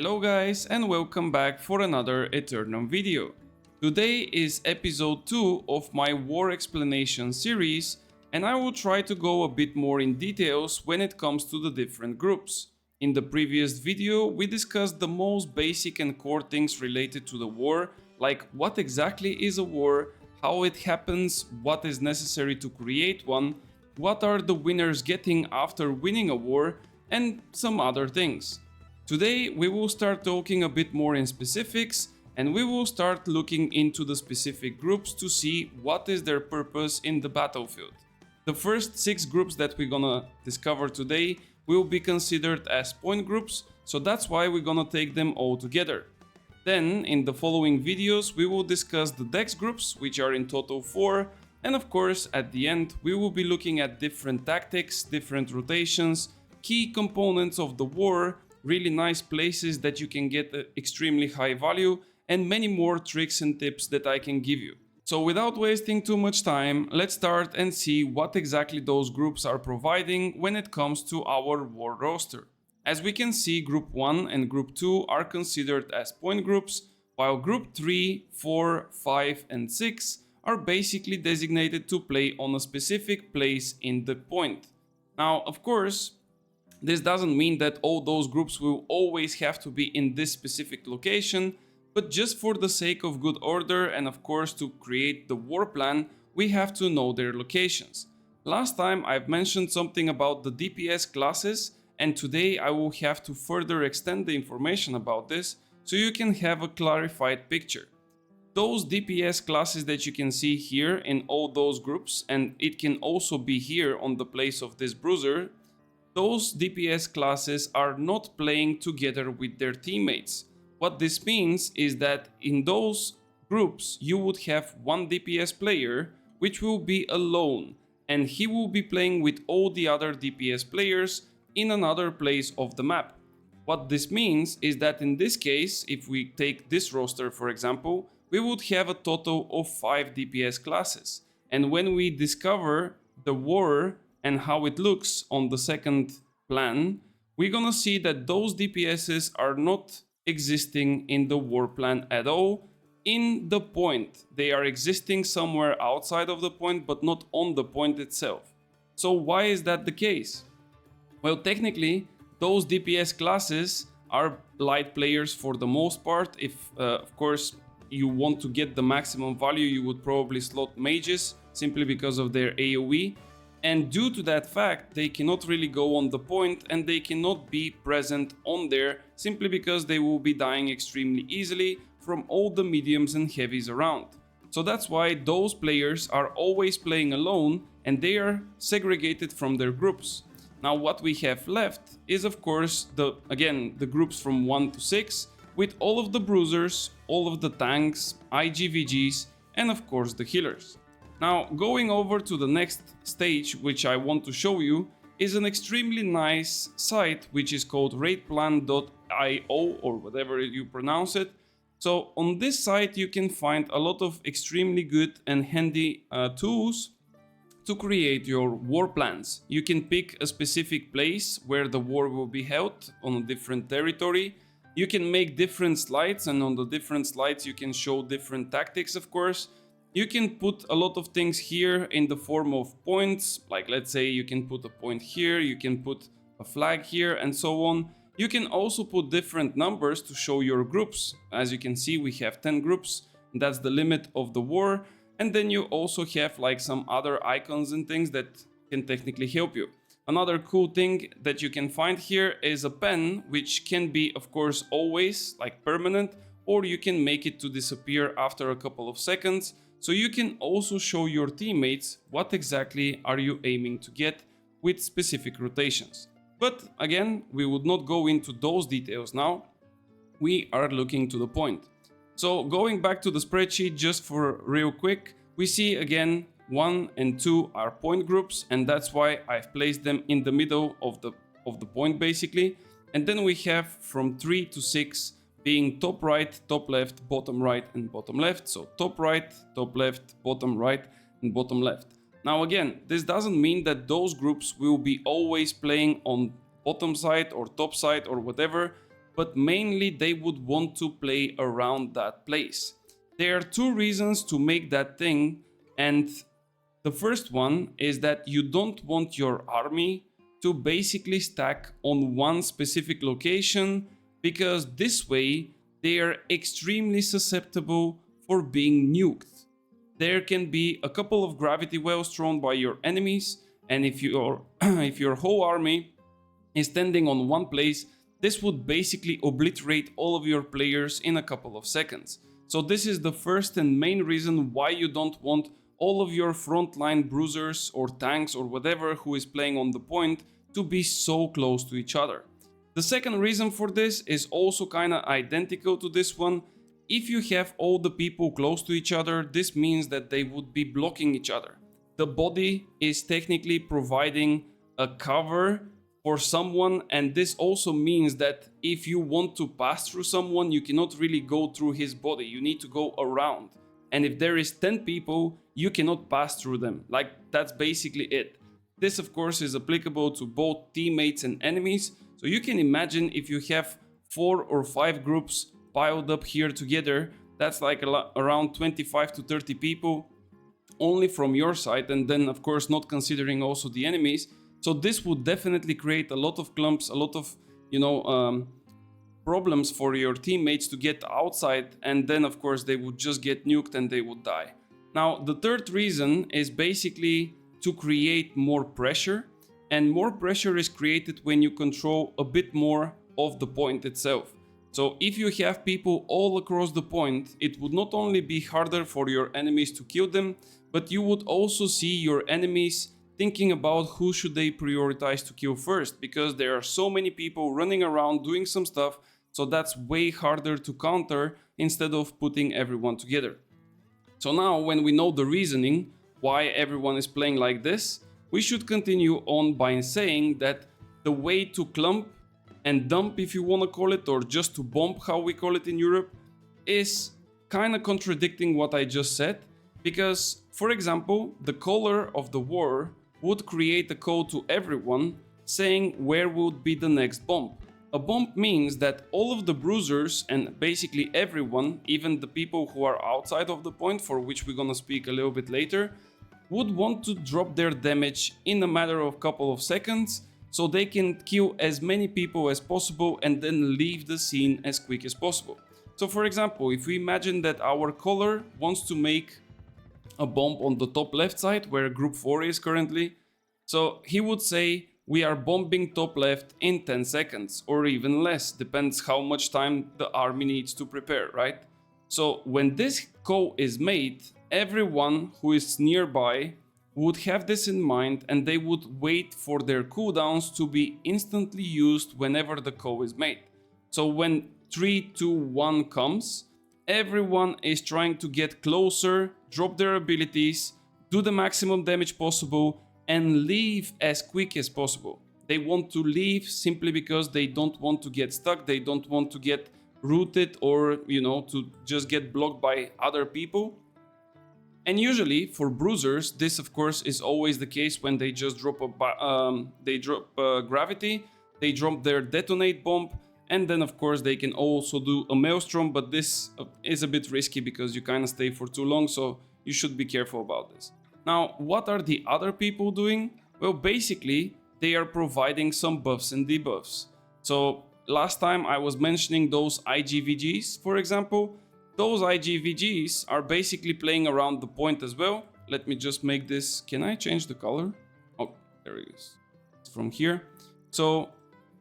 Hello guys and welcome back for another Aeternum video. Today is episode 2 of my war explanation series and I will try to go a bit more in details when it comes to the different groups. In the previous video we discussed the most basic and core things related to the war, like what exactly is a war, how it happens, what is necessary to create one, what are the winners getting after winning a war, and some other things. Today we will start talking a bit more in specifics and we will start looking into the specific groups to see what is their purpose in the battlefield. The first 6 groups that we're gonna discover today will be considered as point groups, so that's why we're gonna take them all together. Then in the following videos we will discuss the dex groups, which are in total 4, and of course at the end we will be looking at different tactics, different rotations, key components of the war, really nice places that you can get extremely high value, and many more tricks and tips that I can give you. So without wasting too much time, let's start and see what exactly those groups are providing when it comes to our war roster. As we can see, group 1 and group 2 are considered as point groups, while group 3, 4, 5 and 6 are basically designated to play on a specific place in the point. Now, of course, this doesn't mean that all those groups will always have to be in this specific location, but just for the sake of good order and of course to create the war plan, we have to know their locations. Last time I've mentioned something about the DPS classes, and today I will have to further extend the information about this so you can have a clarified picture. Those DPS classes that you can see here in all those groups, and it can also be here on the place of this bruiser, those DPS classes are not playing together with their teammates. What this means is that in those groups you would have one DPS player which will be alone, and he will be playing with all the other DPS players in another place of the map. What this means is that in this case, if we take this roster for example, we would have a total of 5 DPS classes. And when we discover the war and how it looks on the second plan, we're gonna see that those DPSs are not existing in the war plan at all in the point. They are existing somewhere outside of the point, but not on the point itself. So why is that the case? Well, technically, those DPS classes are light players for the most part. If, of course, you want to get the maximum value, you would probably slot mages simply because of their AoE. And due to that fact, they cannot really go on the point and they cannot be present on there simply because they will be dying extremely easily from all the mediums and heavies around. So that's why those players are always playing alone and they are segregated from their groups. Now what we have left is of course the groups from 1 to 6 with all of the bruisers, all of the tanks, IGVGs and of course the healers. Now, going over to the next stage, which I want to show you, is an extremely nice site which is called rateplan.io or whatever you pronounce it. So on this site you can find a lot of extremely good and handy tools to create your war plans. You can pick a specific place where the war will be held on a different territory. You can make different slides, and on the different slides you can show different tactics, of course. You can put a lot of things here in the form of points, like let's say you can put a point here, you can put a flag here and so on. You can also put different numbers to show your groups. As you can see, we have 10 groups, and that's the limit of the war. And then you also have like some other icons and things that can technically help you. Another cool thing that you can find here is a pen, which can be of course always like permanent, or you can make it to disappear after a couple of seconds. So you can also show your teammates what exactly are you aiming to get with specific rotations. But again, we would not go into those details now. We are looking to the point. So going back to the spreadsheet just for real quick, we see again 1 and 2 are point groups, and that's why I've placed them in the middle of the point basically. And then we have from 3 to 6 being top right, top left, bottom right and bottom left. So top right, top left, bottom right and bottom left. Now again, this doesn't mean that those groups will be always playing on bottom side or top side or whatever. but mainly they would want to play around that place. There are two reasons to make that thing, and the first one is that you don't want your army to basically stack on one specific location, because this way they are extremely susceptible for being nuked. There can be a couple of gravity wells thrown by your enemies, and if your whole army is standing on one place, this would basically obliterate all of your players in a couple of seconds. So this is the first and main reason why you don't want all of your frontline bruisers or tanks or whatever who is playing on the point to be so close to each other. The second reason for this is also kinda identical to this one. If you have all the people close to each other, this means that they would be blocking each other. The body is technically providing a cover for someone, and this also means that if you want to pass through someone, you cannot really go through his body, you need to go around. And if there is 10 people, you cannot pass through them. Like, that's basically it. This of course is applicable to both teammates and enemies, so you can imagine if you have 4 or 5 groups piled up here together, that's like around 25 to 30 people only from your side, and then of course not considering also the enemies. So this would definitely create a lot of clumps, a lot of, problems for your teammates to get outside, and then of course they would just get nuked and they would die. Now the third reason is basically to create more pressure, and more pressure is created when you control a bit more of the point itself. So if you have people all across the point, it would not only be harder for your enemies to kill them, but you would also see your enemies thinking about who should they prioritize to kill first, because there are so many people running around doing some stuff, so that's way harder to counter instead of putting everyone together. So now when we know the reasoning why everyone is playing like this, we should continue on by saying that the way to clump and dump, if you want to call it, or just to bomb, how we call it in Europe, is kind of contradicting what I just said, because, for example, the color of the war would create a code to everyone saying where would be the next bomb. A bomb means that all of the bruisers and basically everyone, even the people who are outside of the point, for which we're gonna speak a little bit later, would want to drop their damage in a matter of couple of seconds, so they can kill as many people as possible and then leave the scene as quick as possible. So for example, if we imagine that our caller wants to make a bomb on the top left side where group 4 is currently, so he would say we are bombing top left in 10 seconds or even less, depends how much time the army needs to prepare, right? So when this call is made, everyone who is nearby would have this in mind, and they would wait for their cooldowns to be instantly used whenever the call is made. So when 3, 2, 1 comes, everyone is trying to get closer, drop their abilities, do the maximum damage possible, and leave as quick as possible. They want to leave simply because they don't want to get stuck, they don't want to get rooted or, to just get blocked by other people. And usually for bruisers, this of course is always the case when they just drop gravity, they drop their detonate bomb, and then of course they can also do a maelstrom, but this is a bit risky because you kind of stay for too long, so you should be careful about this. Now, what are the other people doing? Well, basically they are providing some buffs and debuffs. So last time I was mentioning those IGVGs, for example. Those IGVGs are basically playing around the point as well. Let me just make this, can I change the color? Oh, there it is. It's from here. So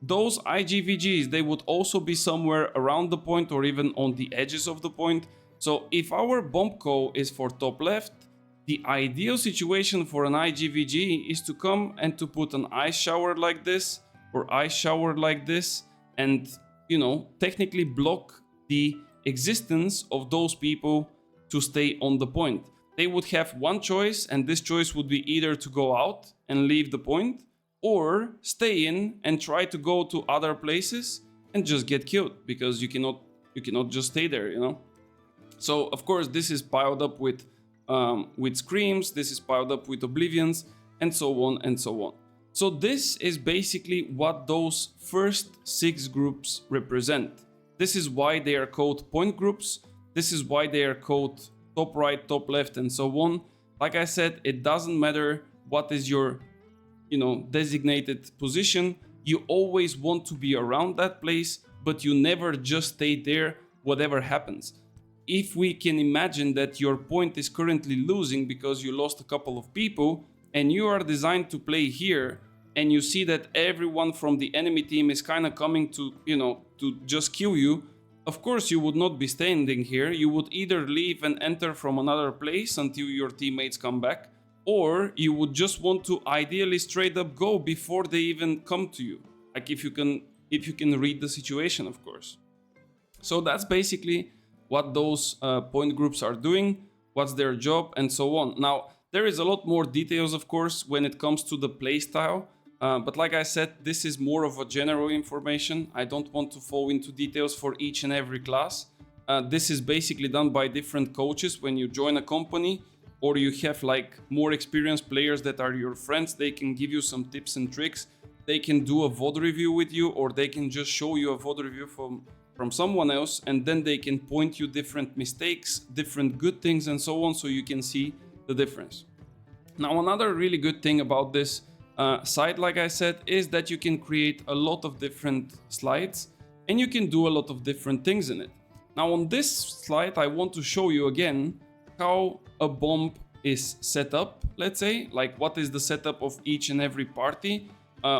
those IGVGs, they would also be somewhere around the point or even on the edges of the point. So if our bomb call is for top left, the ideal situation for an IGVG is to come and to put an ice shower like this or ice shower like this and, technically block the existence of those people to stay on the point. They would have one choice, and this choice would be either to go out and leave the point or stay in and try to go to other places and just get killed, because you cannot just stay there, So of course this is piled up with screams, this is piled up with oblivions, and so on and so on. So this is basically what those first 6 groups represent. This is why they are called point groups. This is why they are called top right, top left, and so on. Like I said, it doesn't matter what is your, designated position. You always want to be around that place, but you never just stay there, whatever happens. If we can imagine that your point is currently losing because you lost a couple of people, and you are designed to play here, and you see that everyone from the enemy team is kind of coming to, to just kill you, of course you would not be standing here. You would either leave and enter from another place until your teammates come back, or you would just want to ideally straight up go before they even come to you. Like if you can read the situation, of course. So that's basically what those point groups are doing, what's their job, and so on. Now, there is a lot more details, of course, when it comes to the playstyle. But like I said, this is more of a general information. I don't want to fall into details for each and every class. This is basically done by different coaches when you join a company, or you have like more experienced players that are your friends. They can give you some tips and tricks. They can do a VOD review with you, or they can just show you a VOD review from someone else, and then they can point you different mistakes, different good things, and so on, so you can see the difference. Now, another really good thing about this site, like I said, is that you can create a lot of different slides, and you can do a lot of different things in it. Now, on this slide, I want to show you again how a bomb is set up, let's say, like what is the setup of each and every party,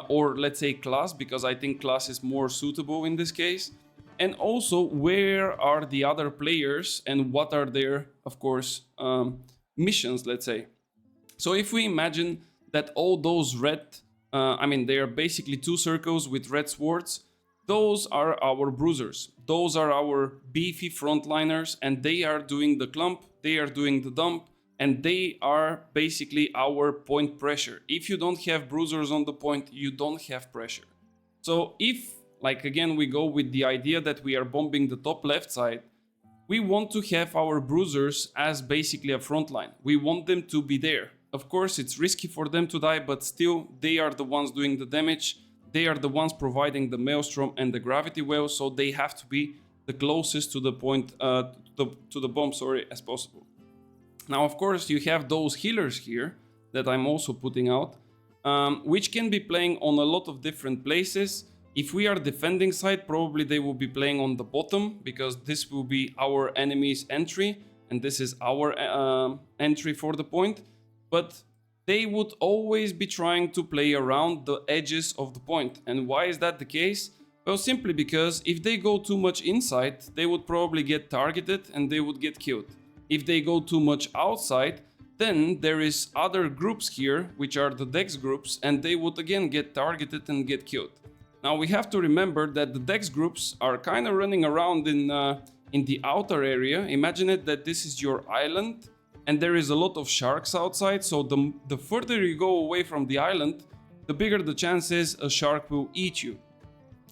or let's say class, because I think class is more suitable in this case. And also, where are the other players and what are their, of course, missions, let's say. So if we imagine that all those red, they are basically 2 circles with red swords, those are our bruisers. Those are our beefy frontliners, and they are doing the clump, they are doing the dump, and they are basically our point pressure. If you don't have bruisers on the point, you don't have pressure. So if, like again, we go with the idea that we are bombing the top left side, we want to have our bruisers as basically a front line. We want them to be there. Of course, it's risky for them to die, but still, they are the ones doing the damage. They are the ones providing the maelstrom and the gravity well, so they have to be the closest to the point, to the bomb, as possible. Now, of course, you have those healers here that I'm also putting out, which can be playing on a lot of different places. If we are defending side, probably they will be playing on the bottom, because this will be our enemy's entry, and this is our entry for the point. But they would always be trying to play around the edges of the point. And why is that the case? Well, simply because if they go too much inside, they would probably get targeted and they would get killed. If they go too much outside, then there is other groups here, which are the Dex groups, and they would again get targeted and get killed. Now we have to remember that the Dex groups are kind of running around in the outer area. Imagine it that this is your island, and there is a lot of sharks outside, so the further you go away from the island, the bigger the chance is a shark will eat you.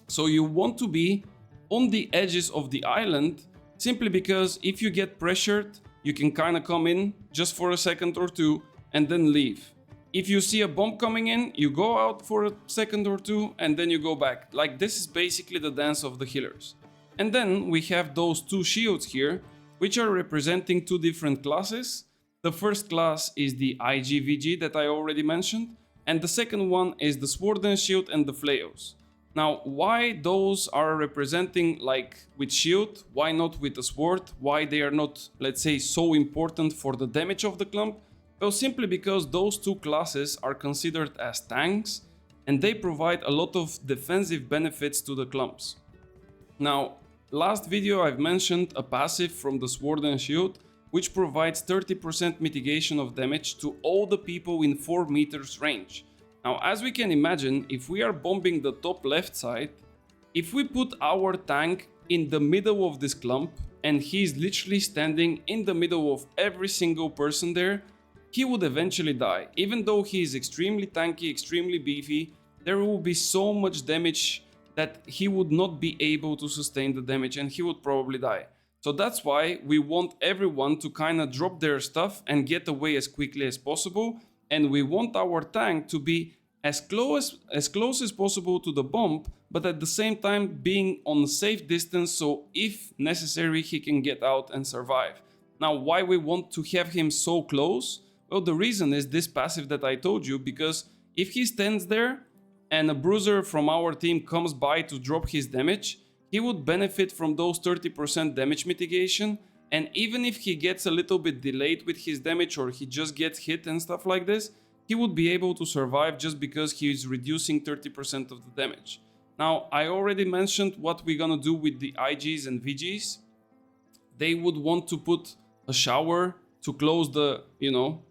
So you want to be on the edges of the island, simply because if you get pressured, you can kind of come in just for a second or two and then leave. If you see a bomb coming in, you go out for a second or two and then you go back. Like, this is basically the dance of the healers. And then we have those 2 shields here, which are representing 2 different classes. The first class is the IGVG that I already mentioned, and the second one is the Sword and Shield and the Flails. Now, why those are representing like with shield, why not with the sword, why they are not, let's say, so important for the damage of the clump? Well, simply because those 2 classes are considered as tanks, and they provide a lot of defensive benefits to the clumps. Now, last video I've mentioned a passive from the Sword and Shield, which provides 30% mitigation of damage to all the people in 4 meters range. Now, as we can imagine, if we are bombing the top left side, if we put our tank in the middle of this clump, and he's literally standing in the middle of every single person there, he would eventually die. Even though he is extremely tanky, extremely beefy, there will be so much damage that he would not be able to sustain the damage and he would probably die. So that's why we want everyone to kind of drop their stuff and get away as quickly as possible, and we want our tank to be as close as possible to the bomb, but at the same time being on a safe distance, so if necessary he can get out and survive. Now, why we want to have him so close? Well, the reason is this passive that I told you, because if he stands there and a bruiser from our team comes by to drop his damage, he would benefit from those 30% damage mitigation, and even if he gets a little bit delayed with his damage or he just gets hit and stuff like this, he would be able to survive just because he is reducing 30% of the damage. Now, I already mentioned what we're gonna do with the IGs and VGs. They would want to put a shower to close the,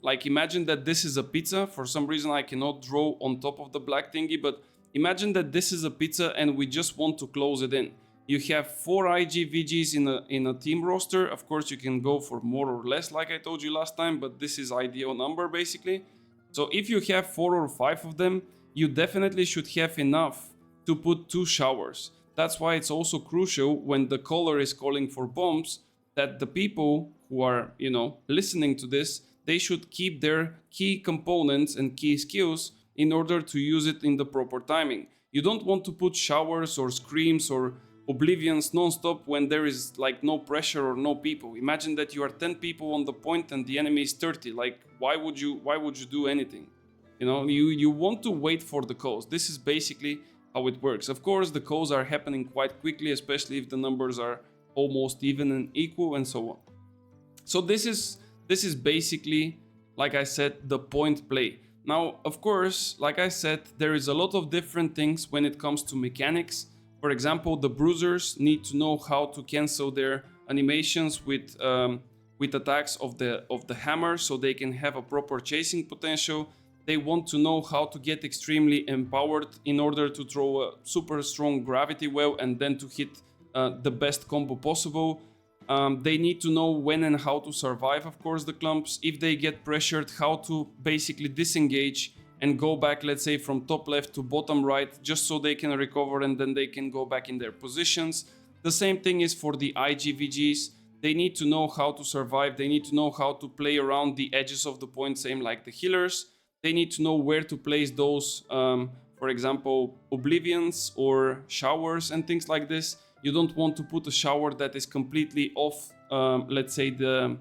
like imagine that this is a pizza. For some reason I cannot draw on top of the black thingy, but imagine that this is a pizza and we just want to close it in. You have 4 IG VGs in a team roster. Of course you can go for more or less like I told you last time, but this is ideal number basically. So if you have 4 or 5 of them, you definitely should have enough to put 2 showers. That's why it's also crucial when the caller is calling for bombs that the people who are, listening to this, they should keep their key components and key skills in order to use it in the proper timing. You don't want to put showers or screams or oblivions non-stop when there is like no pressure or no people. Imagine that you are 10 people on the point and the enemy is 30. Like, why would you do anything? You want to wait for the calls. This is basically how it works. Of course, the calls are happening quite quickly, especially if the numbers are almost even and equal and so on. So this is basically, like I said, the point play. Now, of course, like I said, there is a lot of different things when it comes to mechanics. For example, the bruisers need to know how to cancel their animations with attacks of the hammer, so they can have a proper chasing potential. They want to know how to get extremely empowered in order to throw a super strong gravity well and then to hit the best combo possible. They need to know when and how to survive, of course, the clumps. If they get pressured, how to basically disengage and go back, let's say, from top left to bottom right, just so they can recover and then they can go back in their positions. The same thing is for the IGVGs. They need to know how to survive. They need to know how to play around the edges of the point, same like the healers. They need to know where to place those, for example, oblivions or showers and things like this. You don't want to put a shower that is completely off, let's say the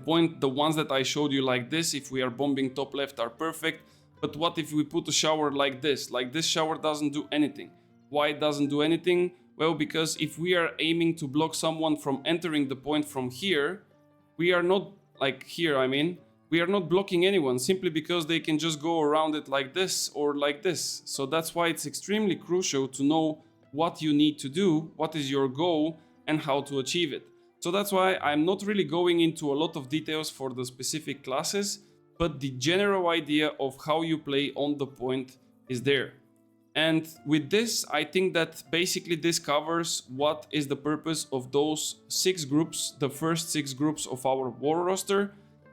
point. The ones that I showed you like this, if we are bombing top left, are perfect. But what if we put a shower like this? Like this shower doesn't do anything. Why it doesn't do anything? Well, because if we are aiming to block someone from entering the point from here, we are not, like here, we are not blocking anyone simply because they can just go around it like this or like this. So that's why it's extremely crucial to know what you need to do, what is your goal, and how to achieve it. So that's why I'm not really going into a lot of details for the specific classes, but the general idea of how you play on the point is there. And with this, I think that basically this covers what is the purpose of those 6 groups, the first 6 groups of our war roster.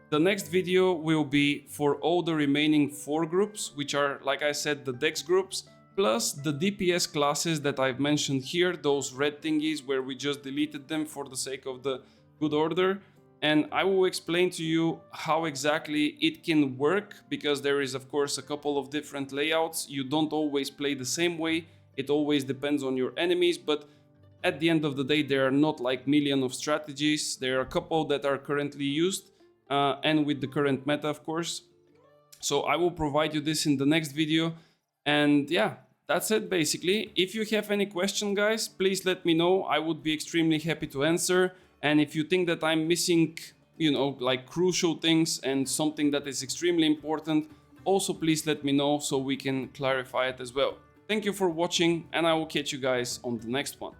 The next video will be for all the remaining 4 groups, which are, like I said, the Dex groups, plus the DPS classes that I've mentioned here, those red thingies where we just deleted them for the sake of the good order. And I will explain to you how exactly it can work, because there is of course a couple of different layouts. You don't always play the same way, it always depends on your enemies, but at the end of the day there are not like millions of strategies. There are a couple that are currently used and with the current meta, of course. So I will provide you this in the next video. And yeah, that's it basically. If you have any question, guys, please let me know. I would be extremely happy to answer. And if you think that I'm missing, like crucial things and something that is extremely important, also please let me know so we can clarify it as well. Thank you for watching, and I will catch you guys on the next one.